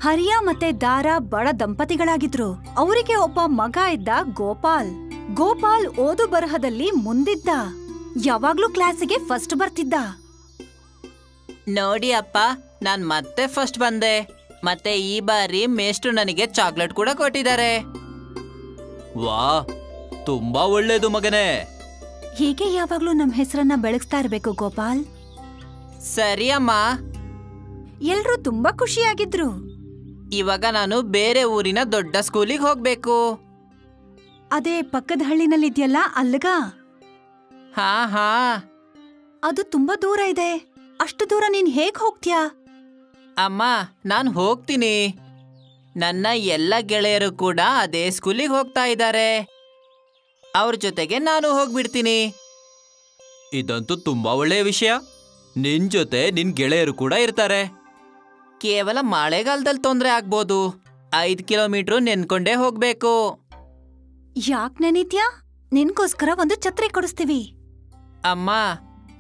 ಹರಿಯಾ ಮತ್ತೆ ದಾರಾ ಬಡ ದಂಪತಿಗಳಾಗಿದ್ರು. ಅವರಿಗೆ ಒಬ್ಬ ಮಗ ಇದ್ದ ಗೋಪಾಲ್. ಗೋಪಾಲ್ ಓದು ಬರಹದಲ್ಲಿ ಮುಂದಿದ್ದ. ಯಾವಾಗ್ಲೂ ಕ್ಲಾಸಿಗೆ ಫಸ್ಟ್ ಬರ್ತಿದ್ದ. ನೋಡಿ ಅಪ್ಪ, ನಾನ್ ಮತ್ತೆ ಫಸ್ಟ್ ಬಂದೆ. ಮತ್ತೆ ಈ ಬಾರಿ ಮೇಷ್ಟ್ರು ನನಗೆ ಚಾಕ್ಲೇಟ್ ಕೂಡ ಕೊಟ್ಟಿದ್ದಾರೆ. ವಾ, ತುಂಬಾ ಒಳ್ಳೇದು ಮಗನೇ. ಹೀಗೆ ಯಾವಾಗ್ಲೂ ನಮ್ ಹೆಸರನ್ನ ಬೆಳಗ್ಸ್ತಾ ಇರ್ಬೇಕು ಗೋಪಾಲ್. ಸರಿ ಅಮ್ಮ. ಎಲ್ರೂ ತುಂಬಾ ಖುಷಿಯಾಗಿದ್ರು. ಇವಾಗ ನಾನು ಬೇರೆ ಊರಿನ ದೊಡ್ಡ ಸ್ಕೂಲಿಗೆ ಹೋಗ್ಬೇಕು. ಅದೇ ಪಕ್ಕದ ಹಳ್ಳಿನಲ್ಲಿದ್ಯಲ್ಲ ಅಲ್ಗ? ಹಾ ಹಾ. ಅದು ತುಂಬಾ ದೂರ ಇದೆ. ಅಷ್ಟು ದೂರ ನೀನ್ ಹೇಗ್ ಹೋಗ್ತೀಯಾ? ಅಮ್ಮ, ನಾನ್ ಹೋಗ್ತೀನಿ. ನನ್ನ ಎಲ್ಲ ಗೆಳೆಯರು ಕೂಡ ಅದೇ ಸ್ಕೂಲಿಗೆ ಹೋಗ್ತಾ ಇದ್ದಾರೆ. ಅವ್ರ ಜೊತೆಗೆ ನಾನು ಹೋಗ್ಬಿಡ್ತೀನಿ. ಇದಂತೂ ತುಂಬಾ ಒಳ್ಳೆಯ ವಿಷಯ. ನಿನ್ ಜೊತೆ ನಿನ್ ಗೆಳೆಯರು ಕೂಡ ಇರ್ತಾರೆ. ಕೇವಲ ಮಳೆಗಾಲದಲ್ಲಿ ತೊಂದರೆ ಆಗ್ಬೋದು. 5 ಕಿಲೋಮೀಟರ್ ನೆನ್ಕೊಂಡೇ ಹೋಗ್ಬೇಕು. ಯಾಕ್ ನೆನೀತ್ಯಾ? ನಿನ್ಗೋಸ್ಕರ ಒಂದು ಛತ್ರಿ ಕೊಡಿಸ್ತೀವಿ. ಅಮ್ಮ,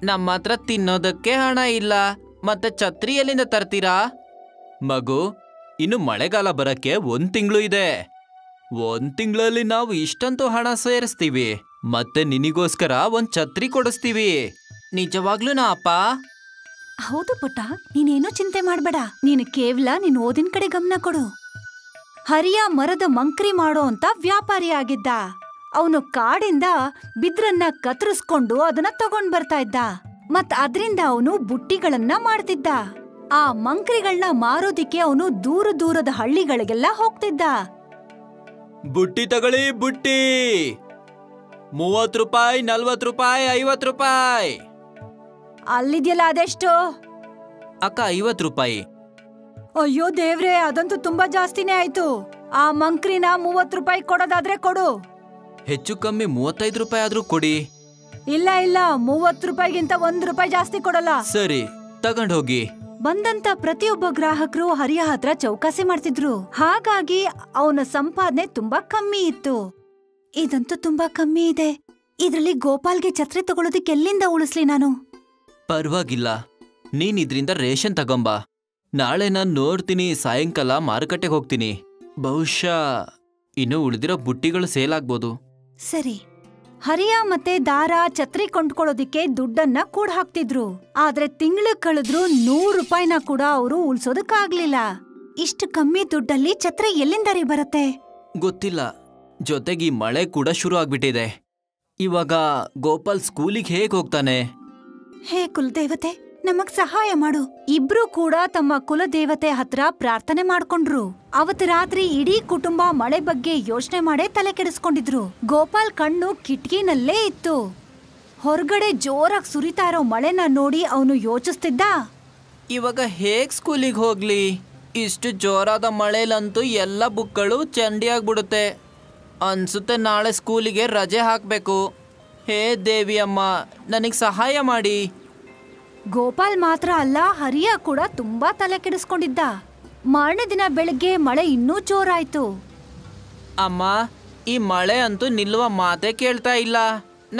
ನಮ್ಮ ಹತ್ರ ತಿನ್ನೋದಕ್ಕೆ ಹಣ ಇಲ್ಲ. ಮತ್ತೆ ಛತ್ರಿ ಎಲ್ಲಿಂದ ತರ್ತೀರಾ? ಮಗು, ಇನ್ನು ಮಳೆಗಾಲ ಬರಕ್ಕೆ 1 ತಿಂಗಳು ಇದೆ. 1 ತಿಂಗಳಲ್ಲಿ ನಾವು ಇಷ್ಟಂತೂ ಹಣ ಸೇರಿಸ್ತೀವಿ. ಮತ್ತೆ ನಿನಿಗೋಸ್ಕರ ಒಂದ್ ಛತ್ರಿ ಕೊಡಿಸ್ತೀವಿ. ನಿಜವಾಗ್ಲೂನಾ ಅಪ್ಪ? ಹೌದು ಪುಟ್ಟ, ನೀನೇನು ಚಿಂತೆ ಮಾಡ್ಬೇಡ. ನೀನು ಕೇವಲ ನಿನ್ ಓದಿನ ಕಡೆ ಗಮನ ಕೊಡು. ಹರಿಯಾ ಮರದ ಮಂಕ್ರಿ ಮಾಡೋ ಅಂತ ವ್ಯಾಪಾರಿ ಆಗಿದ್ದ. ಅವನು ಕಾಡಿಂದ ಬಿದ್ರನ್ನ ಕತ್ತರಿಸ್ಕೊಂಡು ಅದನ್ನ ತಗೊಂಡ್ ಬರ್ತಾ ಇದ್ದ. ಮತ್ ಅದ್ರಿಂದ ಅವನು ಬುಟ್ಟಿಗಳನ್ನ ಮಾಡ್ತಿದ್ದ. ಆ ಮಂಕ್ರಿಗಳನ್ನ ಮಾರೋದಿಕ್ಕೆ ಅವನು ದೂರ ದೂರದ ಹಳ್ಳಿಗಳಿಗೆಲ್ಲ ಹೋಗ್ತಿದ್ದ. ಬುಟ್ಟಿ ತಗೊಳ್ಳಿ, ಬುಟ್ಟಿ 30 ರೂಪಾಯಿ, 40 ರೂಪಾಯಿ, 50 ರೂಪಾಯಿ. ಅಲ್ಲಿದ್ಯಲ್ಲ ಅದೆಷ್ಟು? ಅಕ್ಕ, 50 ರೂಪಾಯಿ. ಅಯ್ಯೋ ದೇವ್ರೆ, ಅದಂತೂ ತುಂಬಾ ಜಾಸ್ತಿನೇ ಆಯ್ತು. ಆ ಮಂಕ್ರಿನ 30 ರೂಪಾಯಿ ಕೊಡೋದಾದ್ರೆ ಕೊಡು. ಹೆಚ್ಚು ಕಮ್ಮಿ 35 ರೂಪಾಯಿ ಆದ್ರೂ ಕೊಡಿ. ಇಲ್ಲ ಇಲ್ಲ, 30 ರೂಪಾಯಿಗಿಂತ 1 ರೂಪಾಯಿ ಜಾಸ್ತಿ ಕೊಡಲ್ಲ. ಸರಿ, ತಗೊಂಡೋಗಿ. ಬಂದಂತ ಪ್ರತಿಯೊಬ್ಬ ಗ್ರಾಹಕರು ಹರಿಯಾ ಹತ್ರ ಚೌಕಾಸಿ ಮಾಡ್ತಿದ್ರು. ಹಾಗಾಗಿ ಅವನ ಸಂಪಾದನೆ ತುಂಬಾ ಕಮ್ಮಿ ಇತ್ತು. ಇದಂತೂ ತುಂಬಾ ಕಮ್ಮಿ ಇದೆ. ಇದ್ರಲ್ಲಿ ಗೋಪಾಲ್ಗೆ ಛತ್ರಿ ತಗೊಳ್ಳೋದಕ್ಕೆ ಎಲ್ಲಿಂದ ಉಳಿಸ್ಲಿ ನಾನು? ಪರವಾಗಿಲ್ಲ, ನೀನ್ ಇದ್ರಿಂದ ರೇಷನ್ ತಗೊಂಬಾ. ನಾಳೆ ನಾನ್ ನೋಡ್ತೀನಿ. ಸಾಯಂಕಾಲ ಮಾರುಕಟ್ಟೆಗೆ ಹೋಗ್ತೀನಿ. ಬಹುಶಃ ಇನ್ನು ಉಳಿದಿರೋ ಬುಟ್ಟಿಗಳು ಸೇಲ್ ಆಗ್ಬೋದು. ಸರಿ. ಹರಿಯಾ ಮತ್ತೆ ದಾರಾ ಛತ್ರಿ ಕೊಂಡ್ಕೊಳ್ಳೋದಿಕ್ಕೆ ದುಡ್ಡನ್ನ ಕೂಡ ಹಾಕ್ತಿದ್ರು. ಆದ್ರೆ ತಿಂಗಳು ಕಳೆದ್ರು 100 ರೂಪಾಯಿನ ಕೂಡ ಅವರು ಉಳ್ಸೋದಕ್ಕಾಗ್ಲಿಲ್ಲ. ಇಷ್ಟು ಕಮ್ಮಿ ದುಡ್ಡಲ್ಲಿ ಛತ್ರಿ ಎಲ್ಲಿಂದರಿ ಬರುತ್ತೆ? ಗೊತ್ತಿಲ್ಲ. ಜೊತೆಗೆ ಈ ಮಳೆ ಕೂಡ ಶುರು ಆಗ್ಬಿಟ್ಟಿದೆ. ಇವಾಗ ಗೋಪಾಲ್ ಸ್ಕೂಲಿಗೆ ಹೇಗ್ ಹೋಗ್ತಾನೆ? ಹೇ ಕುಲದೇವತೆ, ನಮಗ್ ಸಹಾಯ ಮಾಡು. ಇಬ್ರು ಕೂಡ ತಮ್ಮ ಕುಲದೇವತೆ ಹತ್ರ ಪ್ರಾರ್ಥನೆ ಮಾಡ್ಕೊಂಡ್ರು. ಅವತ್ ರಾತ್ರಿ ಇಡೀ ಕುಟುಂಬ ಮಳೆ ಬಗ್ಗೆ ಯೋಚನೆ ಮಾಡೇ ತಲೆ ಕೆಡಿಸ್ಕೊಂಡಿದ್ರು. ಗೋಪಾಲ್ ಕಣ್ಣು ಕಿಟಕಿನಲ್ಲೇ ಇತ್ತು. ಹೊರಗಡೆ ಜೋರಾಗಿ ಸುರಿತಾ ಇರೋ ಮಳೆನ ನೋಡಿ ಅವನು ಯೋಚಿಸ್ತಿದ್ದ, ಇವಾಗ ಹೇಗ್ ಸ್ಕೂಲಿಗೆ ಹೋಗ್ಲಿ? ಇಷ್ಟು ಜೋರಾದ ಮಳೆಲಂತೂ ಎಲ್ಲ ಬುಕ್ಗಳು ಚಂಡಿಯಾಗ್ಬಿಡುತ್ತೆ. ಅನ್ಸುತ್ತೆ ನಾಳೆ ಸ್ಕೂಲಿಗೆ ರಜೆ ಹಾಕ್ಬೇಕು. ಹೇ ದೇವಿ ಅಮ್ಮ, ನನಗ್ ಸಹಾಯ ಮಾಡಿ. ಗೋಪಾಲ್ ಮಾತ್ರ ಅಲ್ಲ, ಹರಿಯಾ ಕೂಡ ತುಂಬಾ ತಲೆ ಕೆಡಿಸ್ಕೊಂಡಿದ್ದ. ಮಾರನೇ ದಿನ ಬೆಳಗ್ಗೆ ಮಳೆ ಇನ್ನೂ ಜೋರಾಯ್ತು. ಅಮ್ಮ, ಈ ಮಳೆ ಅಂತೂ ನಿಲ್ಲುವ ಮಾತೇ ಕೇಳ್ತಾ ಇಲ್ಲ.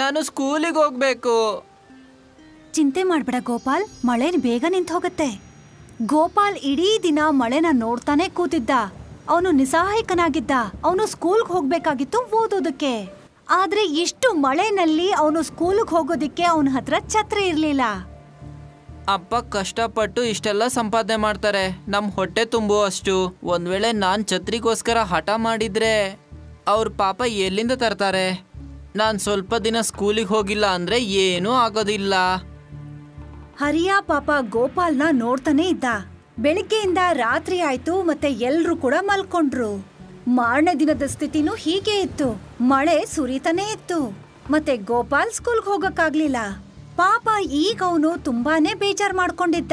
ನಾನು ಸ್ಕೂಲಿಗೆ ಹೋಗ್ಬೇಕು. ಚಿಂತೆ ಮಾಡ್ಬೇಡ ಗೋಪಾಲ್, ಮಳೆ ಬೇಗ ನಿಂತು ಹೋಗತ್ತೆ. ಗೋಪಾಲ್ ಇಡೀ ದಿನ ಮಳೆನ ನೋಡ್ತಾನೆ ಕೂತಿದ್ದ. ಅವನು ನಿಸ್ಸಹಾಯಕನಾಗಿದ್ದ. ಅವನು ಸ್ಕೂಲ್ಗೆ ಹೋಗ್ಬೇಕಾಗಿತ್ತು ಓದೋದಕ್ಕೆ. ಆದ್ರೆ ಇಷ್ಟು ಮಳೆನಲ್ಲಿ ಅವನು ಸ್ಕೂಲ್ಗೆ ಹೋಗೋದಿಕ್ಕೆ ಅವನ ಹತ್ರ ಛತ್ರಿ ಇರ್ಲಿಲ್ಲ. ಅಪ್ಪ ಕಷ್ಟಪಟ್ಟು ಇಷ್ಟೆಲ್ಲ ಸಂಪಾದನೆ ಮಾಡ್ತಾರೆ, ನಮ್ ಹೊಟ್ಟೆ ತುಂಬುವಷ್ಟು. ಒಂದ್ ವೇಳೆ ನಾನ್ ಛತ್ರಿಗೋಸ್ಕರ ಹಠ ಮಾಡಿದ್ರೆ ಅವ್ರ ಪಾಪ ಎಲ್ಲಿಂದ ತರ್ತಾರೆ? ನಾನ್ ಸ್ವಲ್ಪ ದಿನ ಸ್ಕೂಲಿಗೆ ಹೋಗಿಲ್ಲ ಅಂದ್ರೆ ಏನೂ ಆಗೋದಿಲ್ಲ. ಹರಿಯಾ ಪಾಪ ಗೋಪಾಲ್ನ ನೋಡ್ತಾನೆ ಇದ್ದ. ಬೆಳಿಗ್ಗೆಯಿಂದ ರಾತ್ರಿ ಆಯ್ತು, ಮತ್ತೆ ಎಲ್ರೂ ಕೂಡ ಮಲ್ಕೊಂಡ್ರು. ಮಾರನೇ ದಿನದ ಸ್ಥಿತಿನೂ ಹೀಗೆ ಇತ್ತು. ಮಳೆ ಸುರಿತಾನೇ ಇತ್ತು. ಮತ್ತೆ ಗೋಪಾಲ್ ಸ್ಕೂಲ್ಗೆ ಹೋಗಕ್ಕಾಗ್ಲಿಲ್ಲ. ಪಾಪ ಈಗ ಅವನು ತುಂಬಾನೇ ಬೇಜಾರ್ ಮಾಡ್ಕೊಂಡಿದ್ದ.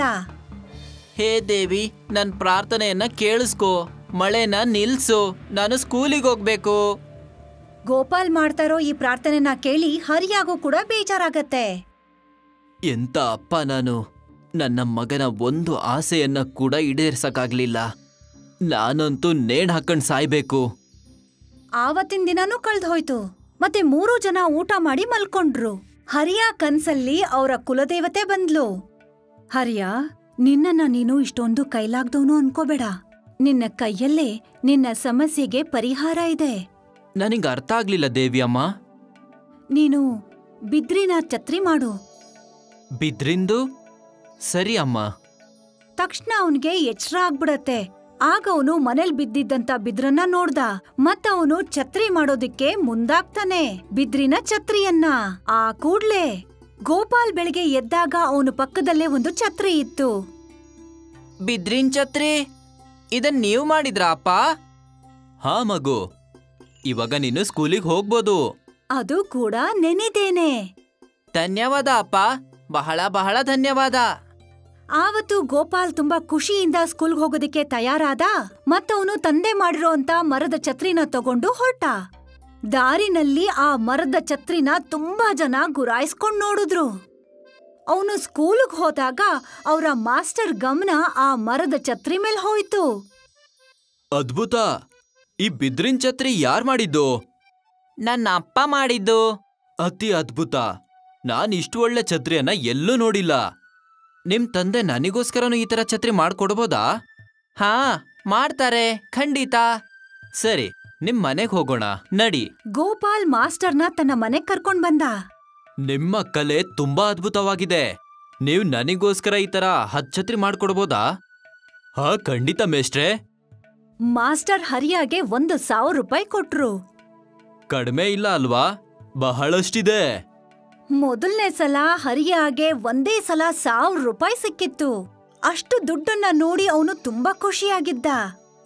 ಹೇ ದೇವಿ, ನನ್ ಪ್ರಾರ್ಥನೆಯನ್ನ ಕೇಳಿಸ್ಕೋ. ಮಳೆನ ನಿಲ್ಸು. ನಾನು ಸ್ಕೂಲಿಗೆ ಹೋಗ್ಬೇಕು. ಗೋಪಾಲ್ ಮಾಡ್ತಾರೋ ಈ ಪ್ರಾರ್ಥನೆನ ಕೇಳಿ ಹರಿಯಾಗೂ ಕೂಡ ಬೇಜಾರಾಗತ್ತೆ. ಎಂತ ಅಪ್ಪ ನಾನು. ನನ್ನ ಮಗನ ಒಂದು ಆಸೆಯನ್ನ ಕೂಡ ಈಡೇರ್ಸಕ್ಕಾಗ್ಲಿಲ್ಲ. ನಾನಂತೂ ನೇಣ್ ಹಾಕೊಂಡ್ ಸಾಯ್ಬೇಕು. ಆವತ್ತಿನ ದಿನಾನೂ ಕಳ್ದು ಹೋಯ್ತು. ಮತ್ತೆ 3 ಜನ ಊಟ ಮಾಡಿ ಮಲ್ಕೊಂಡ್ರು. ಹರಿಯಾ ಕನ್ಸಲ್ಲಿ ಅವರ ಕುಲದೇವತೆ ಬಂದ್ಲು. ಹರಿಯಾ, ನಿನ್ನನ್ನ ನೀನು ಇಷ್ಟೊಂದು ಕೈಲಾಗ್ದವನು ಅನ್ಕೋಬೇಡ. ನಿನ್ನ ಕೈಯಲ್ಲೇ ನಿನ್ನ ಸಮಸ್ಯೆಗೆ ಪರಿಹಾರ ಇದೆ. ನನಗೆ ಅರ್ಥ ಆಗ್ಲಿಲ್ಲ ದೇವಿ ಅಮ್ಮ. ನೀನು ಬಿದ್ರಿನ ಛತ್ರಿ ಮಾಡು. ಬಿದ್ರಿಂದು? ಸರಿ ಅಮ್ಮ. ತಕ್ಷಣ ಅವನ್ಗೆ ಎಚ್ಚರ ಆಗ್ಬಿಡತ್ತೆ. ಆಗ ಅವನು ಮನೇಲ್ ಬಿದ್ದಿದ್ದಂತ ಬಿದ್ರನ್ನ ನೋಡ್ದ. ಮತ್ತವನು ಛತ್ರಿ ಮಾಡೋದಿಕ್ಕೆ ಮುಂದಾಗ್ತಾನೆ, ಬಿದ್ರಿನ ಛತ್ರಿಯನ್ನ. ಆ ಕೂಡ್ಲೆ ಗೋಪಾಲ್ ಬೆಳಿಗ್ಗೆ ಎದ್ದಾಗ ಅವನು ಪಕ್ಕದಲ್ಲೇ ಒಂದು ಛತ್ರಿ ಇತ್ತು. ಬಿದ್ರಿನ್ ಛತ್ರಿ? ಇದನ್ ನೀವು ಮಾಡಿದ್ರಾ ಅಪ್ಪ? ಹಾ ಮಗು, ಇವಾಗ ನೀನು ಸ್ಕೂಲಿಗೆ ಹೋಗ್ಬೋದು. ಅದು ಕೂಡ ನೆನೆದೇನೆ. ಧನ್ಯವಾದ ಅಪ್ಪ, ಬಹಳ ಬಹಳ ಧನ್ಯವಾದ. ಆವತ್ತು ಗೋಪಾಲ್ ತುಂಬಾ ಖುಷಿಯಿಂದ ಸ್ಕೂಲ್ಗೆ ಹೋಗೋದಕ್ಕೆ ತಯಾರಾದ. ಮತ್ತವನು ತಂದೆ ಮಾಡಿರೋಂತ ಮರದ ಛತ್ರಿನ ತಗೊಂಡು ಹೊರಟ. ದಾರಿನಲ್ಲಿ ಆ ಮರದ ಛತ್ರಿನ ತುಂಬಾ ಜನ ಗುರಾಯಿಸ್ಕೊಂಡ್ ನೋಡಿದ್ರು. ಅವನು ಸ್ಕೂಲ್ಗೆ ಹೋದಾಗ ಅವರ ಮಾಸ್ಟರ್ ಗಮನ ಆ ಮರದ ಛತ್ರಿ ಮೇಲ್ ಹೋಯ್ತು. ಅದ್ಭುತ! ಈ ಬಿದ್ರಿನ್ ಛತ್ರಿ ಯಾರ್ ಮಾಡಿದ್ದು? ನನ್ನ ಅಪ್ಪ ಮಾಡಿದ್ದು. ಅತಿ ಅದ್ಭುತ! ನಾನ್ ಇಷ್ಟು ಒಳ್ಳೆ ಛತ್ರಿಯನ್ನ ಎಲ್ಲೂ ನೋಡಿಲ್ಲ. ನಿಮ್ ತಂದೆ ನನಗೋಸ್ಕರನೂ ಈ ತರ ಛತ್ರಿ ಮಾಡ್ಕೊಡ್ಬೋದಾ? ಹಾ, ಮಾಡ್ತಾರೆ, ಖಂಡಿತ. ಸರಿ, ನಿಮ್ ಮನೆಗ್ ಹೋಗೋಣ, ನಡಿ. ಗೋಪಾಲ್ ಮಾಸ್ಟರ್ನ ತನ್ನ ಮನೆಗ್ ಕರ್ಕೊಂಡ್ ಬಂದ. ನಿಮ್ಮ ಕಲೆ ತುಂಬಾ ಅದ್ಭುತವಾಗಿದೆ. ನೀವ್ ನನಗೋಸ್ಕರ ಈ ತರ 10 ಛತ್ರಿ ಮಾಡ್ಕೊಡ್ಬೋದಾ? ಹಾ, ಖಂಡಿತ ಮೇಷ್ಟ್ರೆ. ಮಾಸ್ಟರ್ ಹರಿಯಾಗೆ 1,000 ರೂಪಾಯಿ ಕೊಟ್ರು. ಕಡಿಮೆ ಇಲ್ಲ ಅಲ್ವಾ? ಬಹಳಷ್ಟಿದೆ. ಮೊದಲನೇ ಸಲ ಹರಿಯಾಗೆ ಒಂದೇ ಸಲ 1,000 ರೂಪಾಯಿ ಸಿಕ್ಕಿತ್ತು. ಅಷ್ಟು ದುಡ್ಡನ್ನ ನೋಡಿ ಅವನು ತುಂಬಾ ಖುಷಿಯಾಗಿದ್ದ.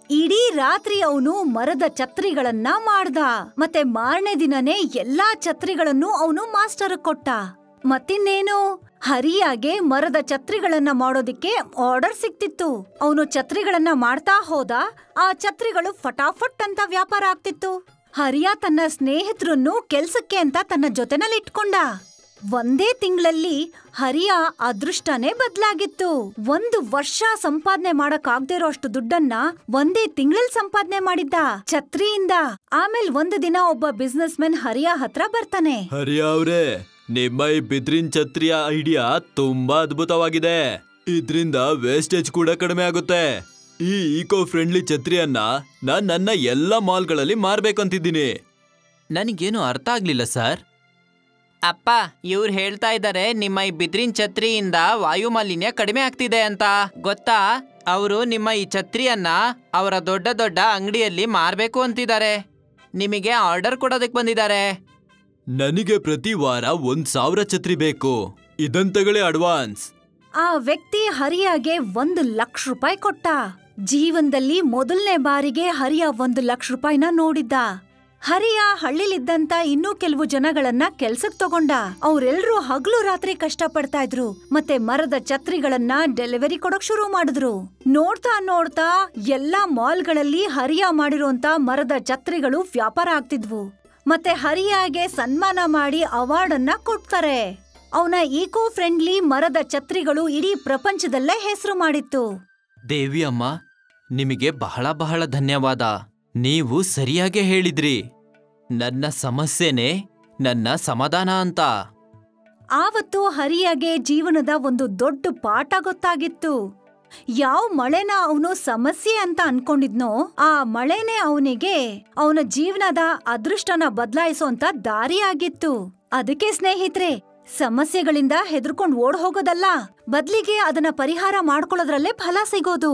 ಇಡೀ ರಾತ್ರಿ ಅವನು ಮರದ ಛತ್ರಿಗಳನ್ನ ಮಾಡ್ದ. ಮತ್ತೆ ಮಾರನೇ ದಿನನೇ ಎಲ್ಲಾ ಛತ್ರಿಗಳನ್ನು ಅವನು ಮಾಸ್ಟರ್ ಕೊಟ್ಟ. ಮತ್ತಿನ್ನೇನು, ಹರಿಯಾಗೆ ಮರದ ಛತ್ರಿಗಳನ್ನ ಮಾಡೋದಿಕ್ಕೆ ಆರ್ಡರ್ ಸಿಕ್ತಿತ್ತು. ಅವನು ಛತ್ರಿಗಳನ್ನ ಮಾಡ್ತಾ ಹೋದ. ಆ ಛತ್ರಿಗಳು ಫಟಾಫಟ್ ಅಂತ ವ್ಯಾಪಾರ ಆಗ್ತಿತ್ತು. ಹರಿಯಾ ತನ್ನ ಸ್ನೇಹಿತರನ್ನು ಕೆಲ್ಸಕ್ಕೆ ಅಂತ ತನ್ನ ಜೊತೆನಲ್ಲಿ ಇಟ್ಕೊಂಡ. ಒಂದೇ ತಿಂಗಳಲ್ಲಿ ಹರಿಯಾ ಅದೃಷ್ಟನೇ ಬದಲಾಗಿತ್ತು. 1 ವರ್ಷ ಸಂಪಾದನೆ ಮಾಡಕ್ಕಾಗ್ದೇ ಇರೋ ಅಷ್ಟು ದುಡ್ಡನ್ನ ಒಂದೇ ತಿಂಗಳಲ್ಲಿ ಸಂಪಾದನೆ ಮಾಡಿದ್ದ ಛತ್ರಿಯಿಂದ. ಆಮೇಲೆ ಒಂದು ದಿನ ಒಬ್ಬ ಬಿಸ್ನೆಸ್ ಮ್ಯಾನ್ ಹರಿಯಾ ಹತ್ರ ಬರ್ತಾನೆ. ಹರಿಯಾ ಅವ್ರೆ, ನಿಮ್ಮ ಈ ಬಿದ್ರಿನ್ ಛತ್ರಿಯ ಐಡಿಯಾ ತುಂಬಾ ಅದ್ಭುತವಾಗಿದೆ. ಇದ್ರಿಂದ ವೇಸ್ಟೇಜ್ ಕೂಡ ಕಡಿಮೆ ಆಗುತ್ತೆ. ಈ ಈಕೋ ಫ್ರೆಂಡ್ಲಿ ಛತ್ರಿಯನ್ನ ನಾನ್ ನನ್ನ ಎಲ್ಲ ಮಾಲ್ಗಳಲ್ಲಿ ಮಾರ್ಬೇಕಂತಿದ್ದೀನಿ. ನನಗೇನು ಅರ್ಥ ಆಗ್ಲಿಲ್ಲ ಸರ್. ಅಪ್ಪ, ಇವ್ರು ಹೇಳ್ತಾ ಇದ್ದಾರೆ ನಿಮ್ಮ ಈ ಬಿದ್ರಿನ್ ಛತ್ರಿಯಿಂದ ವಾಯು ಮಾಲಿನ್ಯ ಕಡಿಮೆ ಆಗ್ತಿದೆ ಅಂತ. ಗೊತ್ತಾ? ಅವರು ನಿಮ್ಮ ಈ ಛತ್ರಿಯನ್ನ ಅವರ ದೊಡ್ಡ ದೊಡ್ಡ ಅಂಗಡಿಯಲ್ಲಿ ಮಾರ್ಬೇಕು ಅಂತಿದ್ದಾರೆ. ನಿಮಗೆ ಆರ್ಡರ್ ಕೊಡೋದಕ್ಕೆ ಬಂದಿದ್ದಾರೆ. ನನಗೆ ಪ್ರತಿ ವಾರ 1,000 ಛತ್ರಿ ಬೇಕು. ಇದನ್ ತಗೊಳ್ಳಿ ಅಡ್ವಾನ್ಸ್. ಆ ವ್ಯಕ್ತಿ ಹರಿಯಾಗೆ 1,00,000 ರೂಪಾಯಿ ಕೊಟ್ಟ. ಜೀವನದಲ್ಲಿ ಮೊದಲನೇ ಬಾರಿಗೆ ಹರಿಯಾ 1,00,000 ರೂಪಾಯಿನ ನೋಡಿದ್ದ. ಹರಿಯಾ ಹಳ್ಳಿಲಿದ್ದಂತ ಇನ್ನೂ ಕೆಲವು ಜನಗಳನ್ನ ಕೆಲ್ಸಕ್ ತಗೊಂಡ. ಅವ್ರೆಲ್ರೂ ಹಗಲು ರಾತ್ರಿ ಕಷ್ಟ ಪಡ್ತಾ ಇದ್ರು. ಮತ್ತೆ ಮರದ ಛತ್ರಿಗಳನ್ನ ಡೆಲಿವರಿ ಕೊಡೋಕ್ ಶುರು ಮಾಡಿದ್ರು. ನೋಡ್ತಾ ನೋಡ್ತಾ ಎಲ್ಲಾ ಮಾಲ್ಗಳಲ್ಲಿ ಹರಿಯಾ ಮಾಡಿರೋಂತ ಮರದ ಛತ್ರಿಗಳು ವ್ಯಾಪಾರ ಆಗ್ತಿದ್ವು. ಮತ್ತೆ ಹರಿಯಾಗೆ ಸನ್ಮಾನ ಮಾಡಿ ಅವಾರ್ಡ್ ಅನ್ನ ಕೊಡ್ತಾರೆ. ಅವನ ಈಕೋ ಫ್ರೆಂಡ್ಲಿ ಮರದ ಛತ್ರಿಗಳು ಇಡೀ ಪ್ರಪಂಚದಲ್ಲೇ ಹೆಸರು ಮಾಡಿತ್ತು. ದೇವಿ ಅಮ್ಮ, ನಿಮಗೆ ಬಹಳ ಬಹಳ ಧನ್ಯವಾದ. ನೀವು ಸರಿಯಾಗಿ ಹೇಳಿದ್ರಿ. ನನ್ನ ಸಮಸ್ಯೆನೇ ನನ್ನ ಸಮಾಧಾನ ಅಂತ. ಆವತ್ತು ಹರಿಯಾಗೆ ಜೀವನದ ಒಂದು ದೊಡ್ಡ ಪಾಠ ಗೊತ್ತಾಗಿತ್ತು. ಯಾವ ಮಳೆನ ಅವನು ಸಮಸ್ಯೆ ಅಂತ ಅನ್ಕೊಂಡಿದ್ನೋ ಆ ಮಳೆನೇ ಅವನಿಗೆ ಅವನ ಜೀವನದ ಅದೃಷ್ಟನ ಬದಲಾಯಿಸೋಂತ ದಾರಿ ಆಗಿತ್ತು. ಅದಕ್ಕೆ ಸ್ನೇಹಿತರೆ, ಸಮಸ್ಯೆಗಳಿಂದ ಹೆದರ್ಕೊಂಡ್ ಓಡ್ ಹೋಗೋದಲ್ಲ, ಬದ್ಲಿಗೆ ಅದನ್ನ ಪರಿಹಾರ ಮಾಡ್ಕೊಳ್ಳೋದ್ರಲ್ಲೇ ಫಲ ಸಿಗೋದು.